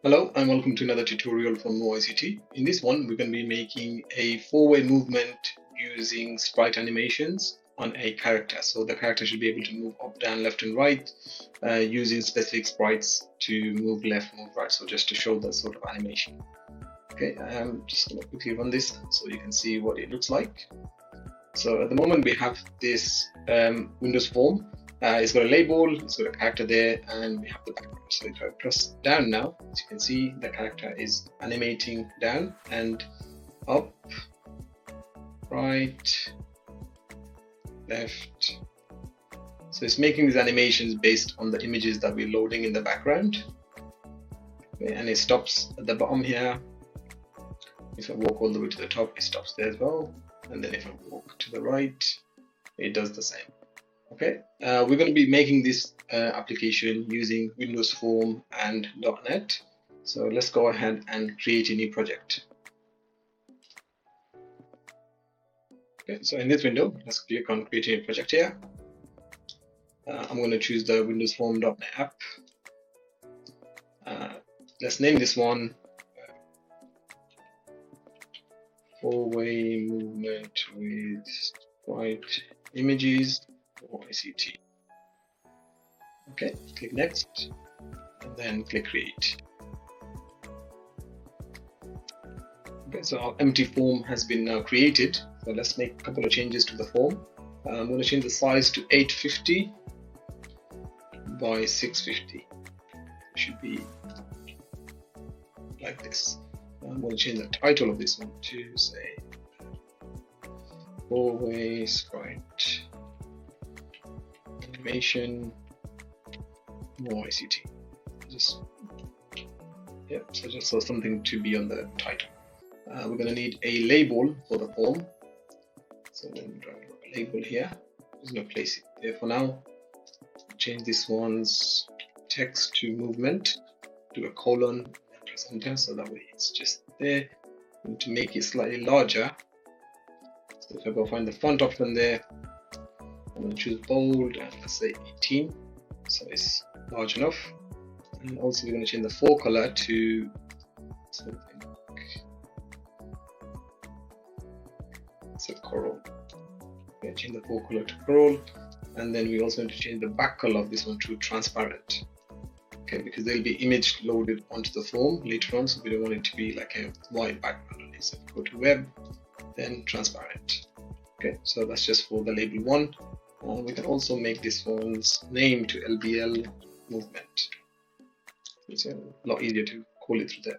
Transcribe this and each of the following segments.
Hello and welcome to another tutorial from ICT. In this one, we're going to be making a four-way movement using sprite animations on a character. So the character should be able to move up, down, left, and right using specific sprites to move left, move right. So just to show that sort of animation. Okay, I'm just going to quickly run this so you can see what it looks like. So at the moment we have this Windows form. It's got a label, it's got a character there, and we have the background. So if I press down now, as you can see, the character is animating down and up, right, left. So it's making these animations based on the images that we're loading in the background. Okay, and it stops at the bottom here. If I walk all the way to the top, it stops there as well. And then if I walk to the right, it does the same. Okay, we're going to be making this application using Windows Form and .NET. So let's go ahead and create a new project. Okay, so in this window, let's click on create a new project here. I'm going to choose the Windows Form .NET app. Let's name this one four-way movement with sprite images or ICT. Okay, click next and then click create. Okay, so our empty form has been now created. So let's make a couple of changes to the form. I'm going to change the size to 850 by 650. It should be like this. I'm going to change the title of this one to say four-way sprite animation more ICT. Just so something to be on the title. We're going to need a label for the form. So I'm going to drag a label here. I'm just going to place it there for now. Change this one's text to movement, do a colon, and press enter, so that way it's just there. And to make it slightly larger, so if I go find the font option there, I'm going to choose bold and let's say 18, so it's large enough. And also we're going to change the fore color to something like coral. Okay, change the fore color to coral, and then we also need to change the back color of this one to transparent. Okay, because there'll be image loaded onto the form later on, so we don't want it to be like a white background on it. So if we go to web, then transparent. Okay, so that's just for the label one. We can also make this one's name to LBL movement. It's a lot easier to call it through the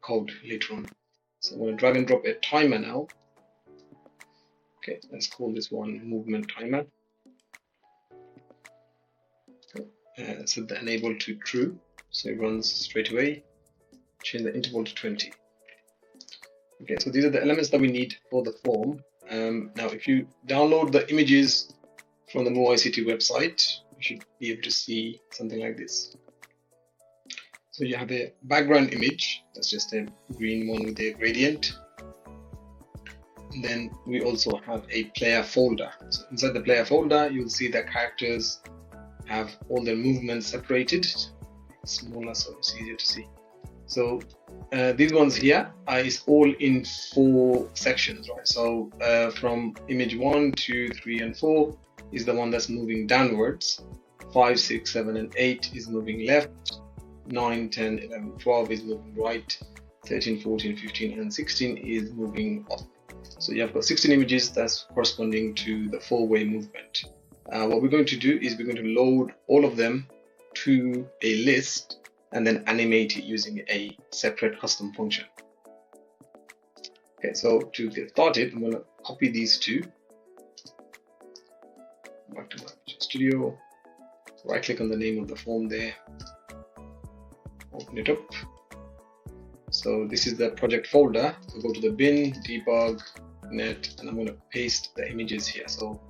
code later on. So I'm going to drag and drop a timer now. Okay, let's call this one movement timer. Okay. Set the enable to true, so it runs straight away. Change the interval to 20. Okay, so these are the elements that we need for the form. Now, if you download the images from the MoICT website, you should be able to see something like this. So you have a background image, that's just a green one with a gradient. And then we also have a player folder. So inside the player folder, you'll see the characters have all their movements separated, smaller so it's easier to see. So these ones here is all in 4 sections, right? So from image 1, 2, 3, and 4 is the one that's moving downwards. 5, 6, 7, and 8 is moving left. 9, 10, 11, 12 is moving right. 13, 14, 15, and 16 is moving up. So you have got 16 images that's corresponding to the 4-way movement. What we're going to do is we're going to load all of them to a list and then animate it using a separate custom function. Okay, so to get started, I'm going to copy these two. Back to my Studio. Right click on the name of the form there. Open it up. So this is the project folder. So go to the bin, debug, net, and I'm going to paste the images here. So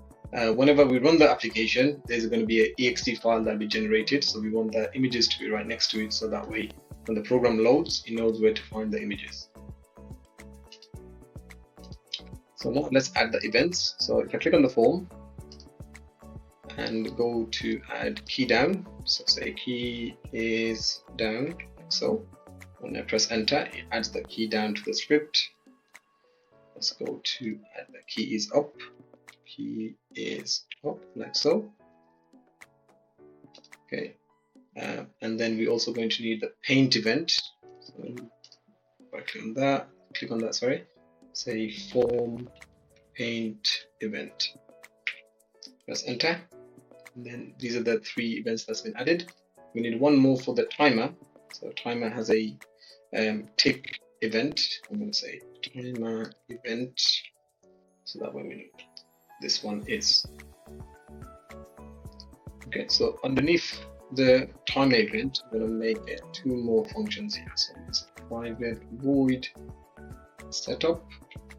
whenever we run the application, there's going to be an ext file that will be generated. So we want the images to be right next to it, so that way when the program loads, it knows where to find the images. So now let's add the events. So if I click on the form and go to add key down, so say key is down, so. When I press enter, it adds the key down to the script. Let's go to add the key is up, like so. Okay, and then we're also going to need the paint event. So if I click on that, sorry, say form paint event. Press enter, and then these are the 3 events that's been added. We need one more for the timer. So timer has a tick event. I'm going to say timer event, so that way we know this one is. Okay, so underneath the timer event, I'm going to make 2 more functions here. So it's private void setup.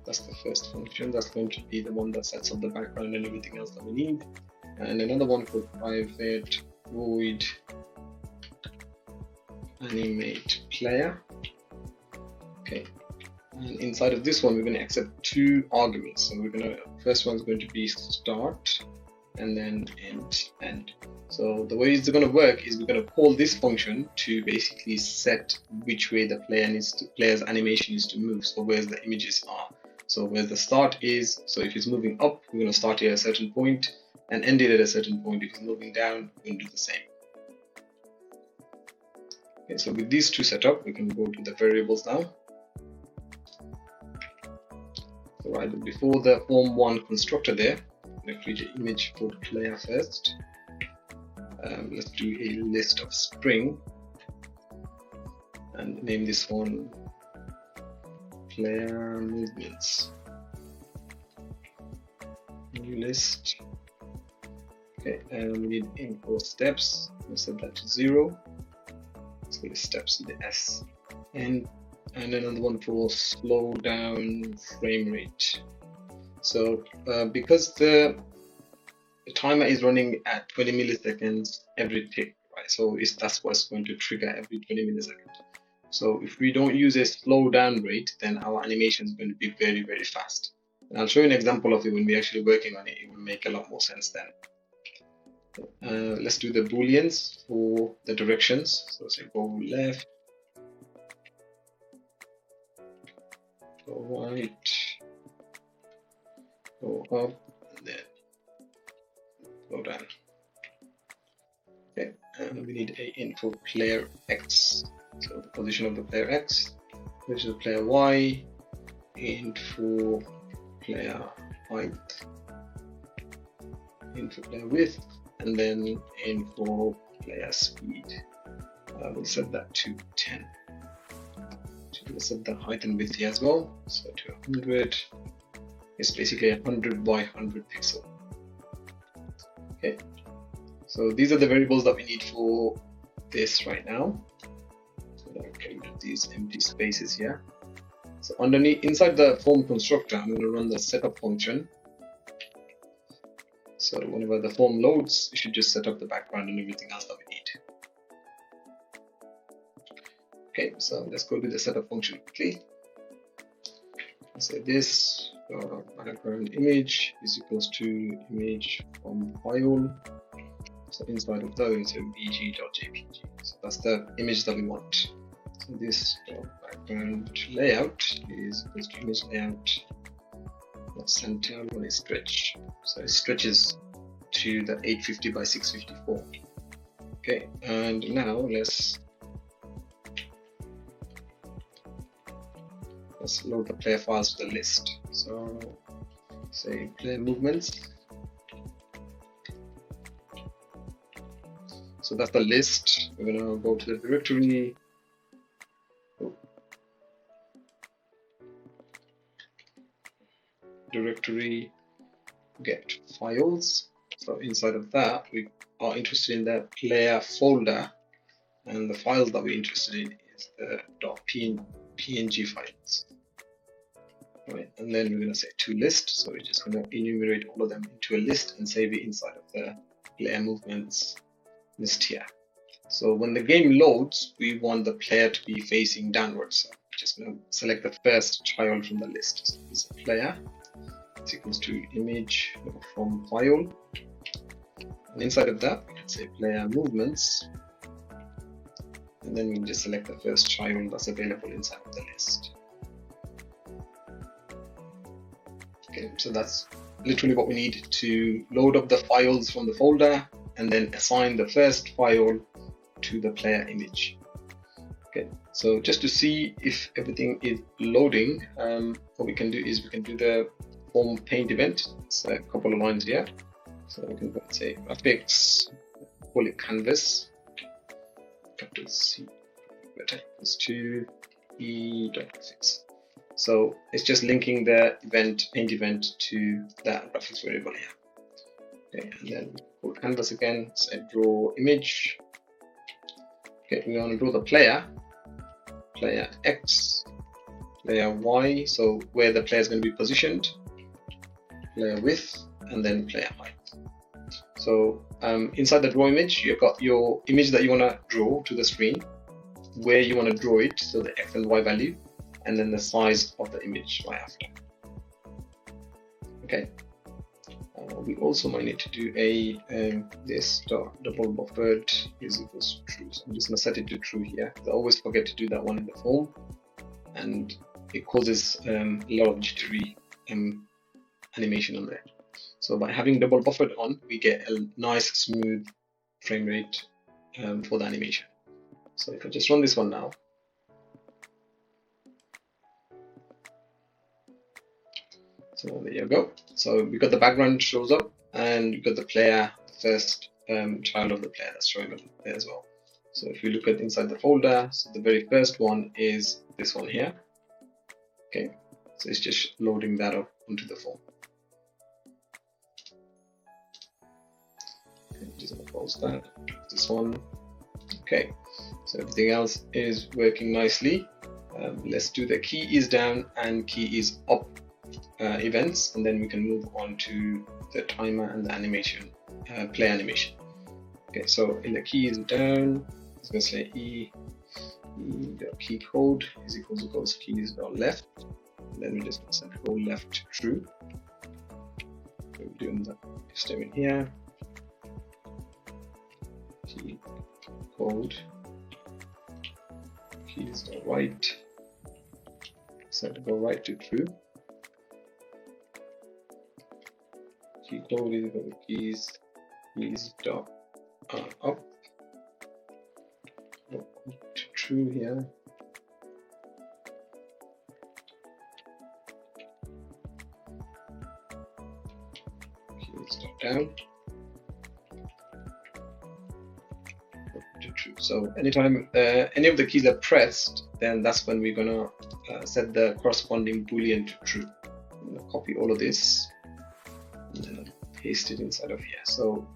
That's the first function. That's going to be the one that sets up the background and everything else that we need. And another one called private void animate player. Okay, and inside of this one we're going to accept 2 arguments. So we're going to, first one is going to be start and then end. So the way it's going to work is we're going to call this function to basically set which way the player's animation is to move. So where the images are. So where the start is, so if it's moving up, we're going to start it at a certain point and end it at a certain point. If it's moving down, we're going to do the same. Okay, so with these 2 set up, we can go to the variables now. So right before the form1 constructor there, I'm going to create an image for player first. Let's do a list of string and name this one player movements. New list. Okay, and we need info steps. We'll set that to 0. So the steps in the S, and another one for slow down frame rate. So because the timer is running at 20 milliseconds every tick, right? So that's what's going to trigger every 20 milliseconds. So if we don't use a slow down rate, then our animation is going to be very, very fast. And I'll show you an example of it when we're actually working on it. It will make a lot more sense then. Let's do the booleans for the directions. So say go left, go right, go up, and then go down. Okay, and we need a info player X. So the position of the player X, position of player Y, info player height, info player width, and then info player speed. We'll set that to 10. So we'll set the height and width here as well. So to 100. It's basically 100 by 100 pixel. Okay. So these are the variables that we need for this right now. So I'll get rid of these empty spaces here. So underneath, inside the form constructor, I'm going to run the setup function. So whenever the form loads, you should just set up the background and everything else that we need. Okay, so let's go to the setup function quickly. Say this background image is equals to image from file. So inside of that, it's a bg.jpg. So that's the image that we want. So this background layout is equals to image layout. Center when it stretch, so it stretches to the 850 by 654. Okay, and now let's load the player files to the list. So say player movements. So that's the list. We're gonna go to the directory. Directory get files. So inside of that, we are interested in the player folder, and the files that we're interested in is the .png files. Right, and then we're going to say to list. So we're just going to enumerate all of them into a list and save it inside of the player movements list here. So when the game loads, we want the player to be facing downwards. So we're just going to select the first child from the list. So this is player. It's equals to image from file, and inside of that we can say player movements, and then we just select the first child that's available inside of the list. Okay, so that's literally what we need to load up the files from the folder and then assign the first file to the player image. Okay, so just to see if everything is loading, what we can do is we can do the form paint event. It's a couple of lines here. So we can go and say graphics, call it canvas, capital C, equals to e.graphics. So it's just linking the event, paint event to that graphics variable here. Okay, and then call canvas again, say draw image. Okay, we want to draw the player X, player Y, so where the player is going to be positioned, player width, and then player height. So inside the draw image, you've got your image that you want to draw to the screen, where you want to draw it, so the X and Y value, and then the size of the image right after. Okay. We also might need to do a this double buffered is equals to true. So I'm just going to set it to true here. I always forget to do that one in the form, and it causes a lot of jittery animation on there. So by having double buffered on, we get a nice smooth frame rate for the animation. So if I just run this one now, so there you go. So we got the background shows up, and we got the player, the first child of the player that's showing up there as well. So if you look at inside the folder, so the very first one is this one here. Okay, so it's just loading that up onto the form. Okay, just gonna close that. This one. Okay, so everything else is working nicely. Let's do the key is down and key is up events, and then we can move on to the timer and the animation, play animation. Okay, so in the key is down, it's going to say key code is equals keys dot left, and then we just set go left to true. So we're doing the statement here. Key code keys dot right, set to go right to true. Key code is equal to keys dot up to true here. Keys dot down to true. So anytime any of the keys are pressed, then that's when we're gonna set the corresponding boolean to true. I'm gonna copy all of this and then paste it inside of here. So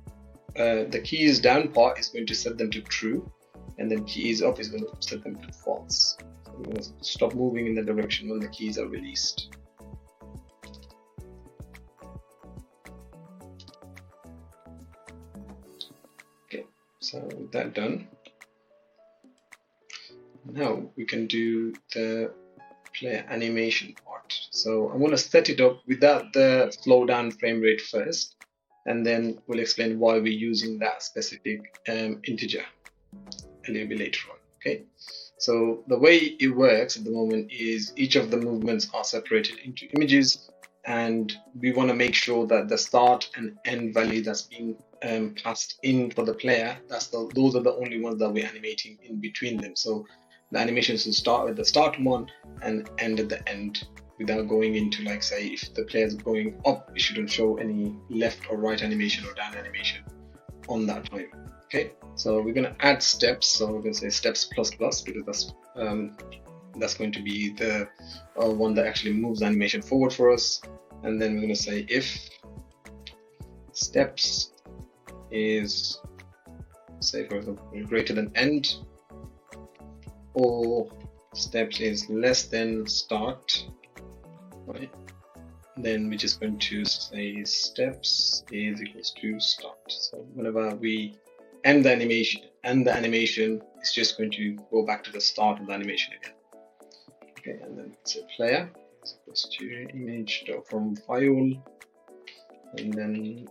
the keys down part is going to set them to true, and then keys up is going to set them to false. So we're going to stop moving in the direction when the keys are released. Okay, so with that done, now we can do the player animation part. So I'm going to set it up without the slow down frame rate first, and then we'll explain why we're using that specific integer a little bit later on. Okay, so the way it works at the moment is each of the movements are separated into images, and we want to make sure that the start and end value that's being passed in for the player, those are the only ones that we're animating in between them. So the animations will start at the start one and end at the end, without going into, like, say, if the player is going up, it shouldn't show any left or right animation or down animation on that time. Okay, so we're going to add steps. So we're going to say steps plus plus, because that's going to be the one that actually moves the animation forward for us. And then we're going to say if steps is, say, for example, greater than end, or steps is less than start, right? Then we're just going to say steps is equals to start. So whenever we end the animation, it's just going to go back to the start of the animation again. Okay, and then say player is equals to image from file, and then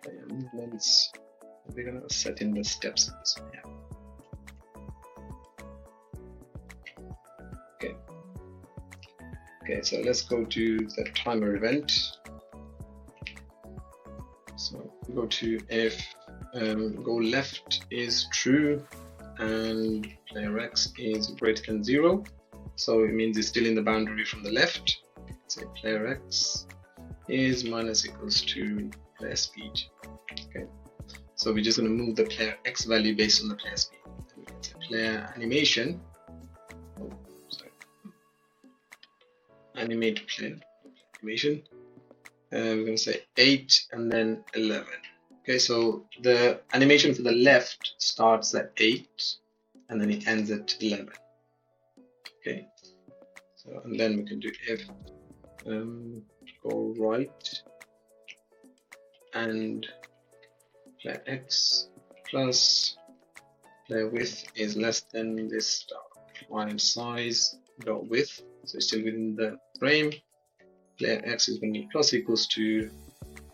player movements. We're gonna set in the steps in this one here. Okay, so let's go to the timer event. So we go to if go left is true and player X is greater than 0. So it means it's still in the boundary from the left. Say player X is minus equals to player speed. Okay, so we're just going to move the player X value based on the player speed. Say player animation. Oh, sorry. Animate player animation. We're going to say 8 and then 11. Okay, so the animation for the left starts at 8 and then it ends at 11. Okay, so and then we can do if go right and player X plus player width is less than this line size dot width, so it's still within the frame. Player X is going to be plus equals to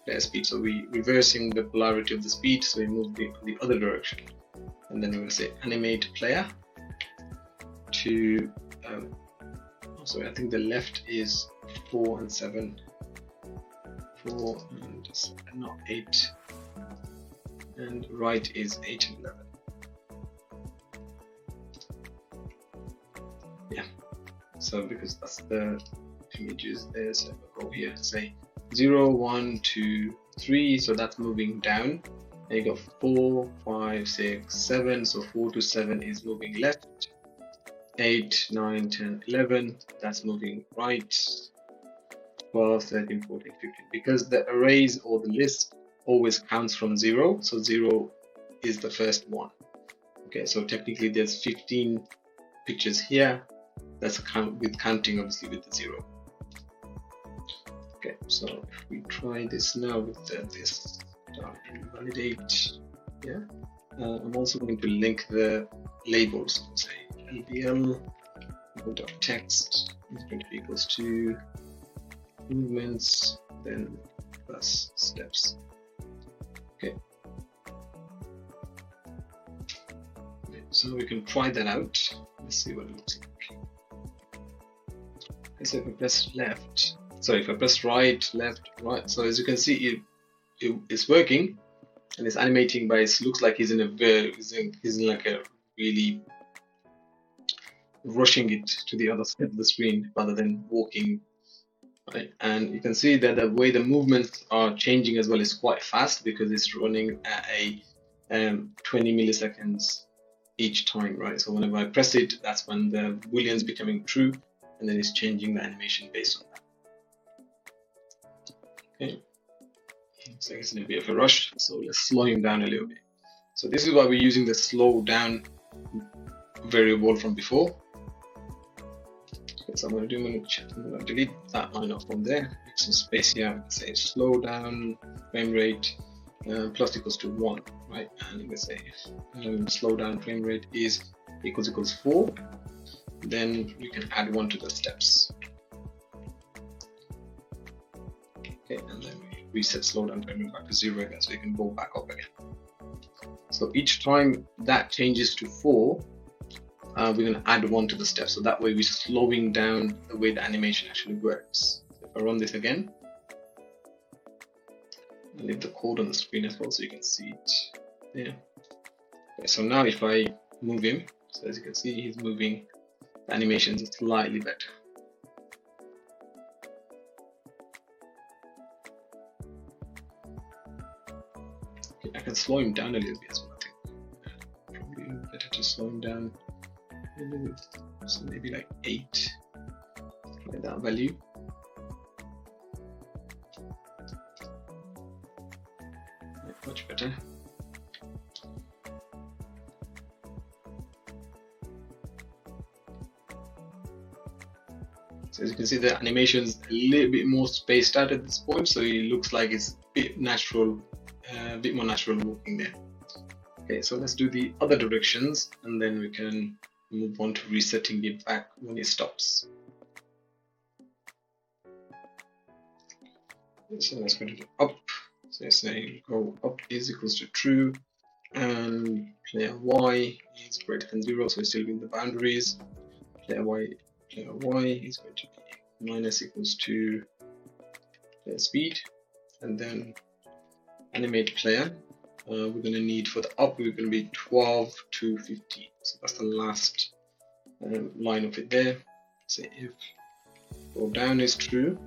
player speed, so we're reversing the polarity of the speed, so we move the other direction, and then we're going to say animate player to sorry, I think the left is 4 and 7, 4 and 7, not 8, and right is 8 and 11. Yeah, so because that's the images there, so we'll go here and say 0, 1, 2, 3, so that's moving down, and you got 4, 5, 6, 7, so 4 to 7 is moving left, 8, 9, 10, 11, that's moving right, 12, 13, 14, 15, because the arrays or the list always counts from 0, so 0 is the first one. Okay, so technically there's 15 pictures here, that's counting obviously with the 0. Okay, so if we try this now with this invalidate, yeah, I'm also going to link the labels, say LBL text is going to be equals to movements, then plus steps. Okay, so we can try that out. Let's see what it looks like. Okay, so if I press left, sorry, if I press right, left, right, so as you can see, it's working and it's animating, but it looks like he's in like a really rushing it to the other side of the screen rather than walking, right? And you can see that the way the movements are changing as well is quite fast because it's running at a 20 milliseconds each time, right? So whenever I press it, that's when the boolean's becoming true, and then it's changing the animation based on that. Okay, so it's a bit of a rush, so let's slow him down a little bit. So this is why we're using the slow down variable from before. So I'm going to delete that line off from there, make some space here, say slow down frame rate plus equals to 1, right? And I'm going to say slow down frame rate is equals 4, then you can add 1 to the steps. Okay, and then we reset slow down frame rate back to 0 again, so you can go back up again. So each time that changes to 4, we're going to add 1 to the step, so that way we're slowing down the way the animation actually works. So if I run this again, I'll leave the code on the screen as well so you can see it there. Okay, so now if I move him, so as you can see he's moving, the animation is slightly better. Okay, I can slow him down a little bit as well, I think. Probably better to slow him down a little bit, so maybe like 8, like that value. Much better. So as you can see, the animation is a little bit more spaced out at this point, so it looks like it's a bit natural, a bit more natural walking there. Okay, so let's do the other directions, and then we can move on to resetting it back when it stops. So let's go to the up. So say go up is equals to true, and player Y is greater than 0, so it's still within the boundaries. Player Y is going to be minus equals to player speed, and then animate player. We're going to need for the up, we're going to be 12 to 50. So that's the last line of it there. So if go down is true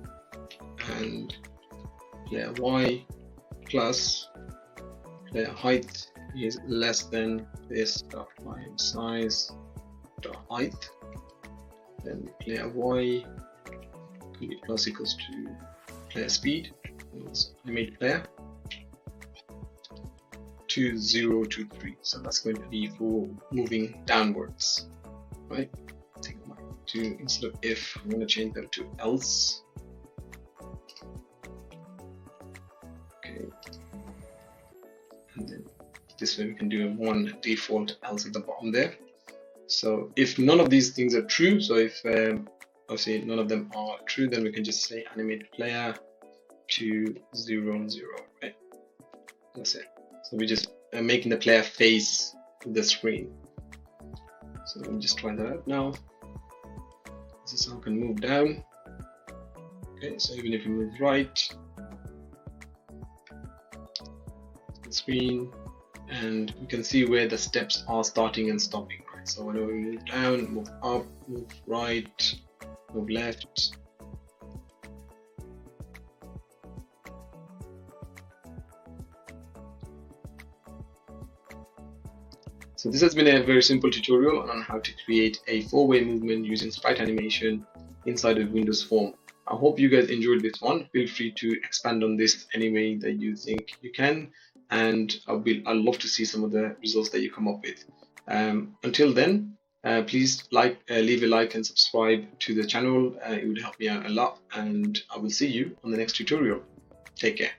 and player y plus player height is less than this dot line size dot height, then player y can be plus equals to player speed, animate player, to 0 to 3. So that's going to be for moving downwards, right? To instead of if, I'm going to change them to else. Okay, and then this way we can do a one default else at the bottom there. So if none of these things are true, so if obviously none of them are true, then we can just say animate player to 0, 0, right? That's it. So we're just making the player face the screen. So let me just try that out now. This is how we can move down. Okay, so even if you move right, the screen, and you can see where the steps are starting and stopping. Right? So whenever we move down, move up, move right, move left. So this has been a very simple tutorial on how to create a four-way movement using sprite animation inside of Windows Form. I hope you guys enjoyed this one. Feel free to expand on this any way that you think you can, and I'd love to see some of the results that you come up with. Until then, please leave a like and subscribe to the channel. It would help me out a lot, and I will see you on the next tutorial. Take care.